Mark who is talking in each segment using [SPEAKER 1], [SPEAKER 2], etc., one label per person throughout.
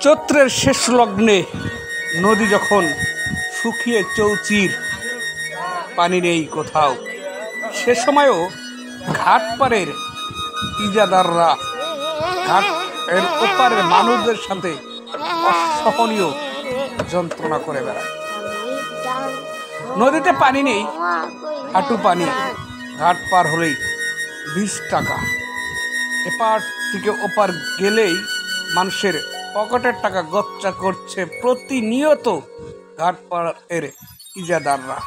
[SPEAKER 1] চৈত্রের শেষ লগ্নে নদী যখন শুকিয়ে চৌচির, পানি নেই কোথাও, সে সময়ও ঘাটপাড়ের ইজাদাররা ঘাটের ওপারের মানুষদের সাথে অসহনীয় যন্ত্রণা করে বেড়ায়। নদীতে পানি নেই, হাঁটু পানি, ঘাট পার হলেই 20 টাকা। এপার থেকে ওপার গেলেই মানুষের পকেটের টাকা গচ্চা করছে প্রতিনিয়ত ঘাটপাড়ের ইজাদাররা।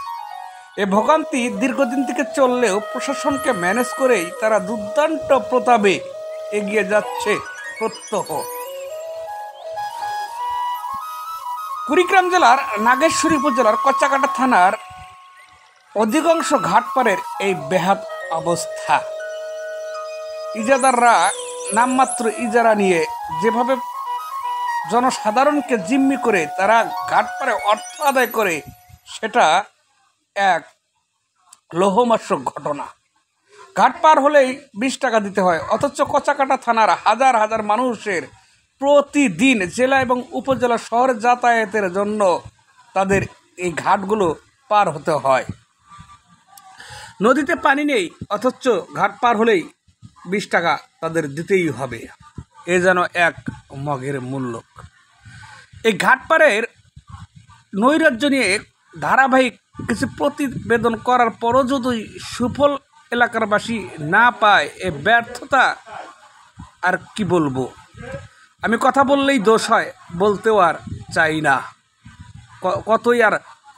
[SPEAKER 1] এ ভোগান্তি দীর্ঘদিন থেকে চললেও প্রশাসনকে ম্যানেজ করেই তারা দুর্দান্ত প্রতাপে এগিয়ে যাচ্ছে প্রত্যহ। কুড়িগ্রাম জেলার নাগেশ্বরী উপজেলার কচাকাটা থানার অধিকাংশ ঘাটপাড়ের এই বেহাত অবস্থা। ইজাদাররা নামমাত্র ইজারা নিয়ে যেভাবে জনসাধারণকে জিম্মি করে তারা ঘাটপাড়ে অর্থ আদায় করে, সেটা এক লোহমাসক ঘটনা। ঘাট পার হলেই 20 টাকা দিতে হয়, অথচ কচাকাটা থানার হাজার হাজার মানুষের প্রতিদিন জেলা এবং উপজেলা শহরে যাতায়াতের জন্য তাদের এই ঘাটগুলো পার হতে হয়। নদীতে পানি নেই, অথচ ঘাট পার হলেই 20 টাকা তাদের দিতেই হবে। এ যেন এক মগের মূল্য। এই ঘাটপাড়ের নৈরাজ্য নিয়ে ধারাবাহিক কিছু প্রতিবেদন করার পরও যদি সুফল এলাকারবাসী না পায়, এ ব্যর্থতা আর কি বলবো। আমি কথা বললেই দোষ হয়, বলতেও আর চাই না। কতই আর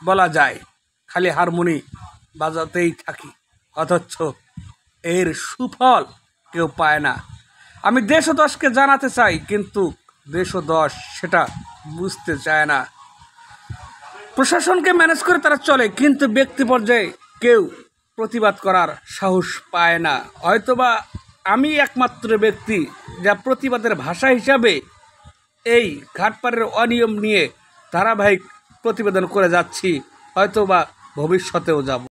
[SPEAKER 1] বলা যায়, খালি হারমোনি বাজাতেই থাকি, অথচ এর সুফল কেউ পায় না। আমি দেশ ও দশকে জানাতে চাই, কিন্তু দেশ ও দশ সেটা বুঝতে চায় না। প্রশাসনকে ম্যানেজ করে তারা চলে, কিন্তু ব্যক্তি পর্যায়ে কেউ প্রতিবাদ করার সাহস পায় না। হয়তোবা আমি একমাত্র ব্যক্তি যা প্রতিবাদের ভাষা হিসাবে এই ঘাটপাড়ের অনিয়ম নিয়ে ধারাবাহিক প্রতিবেদন করে যাচ্ছি, হয়তোবা ভবিষ্যতেও যাব।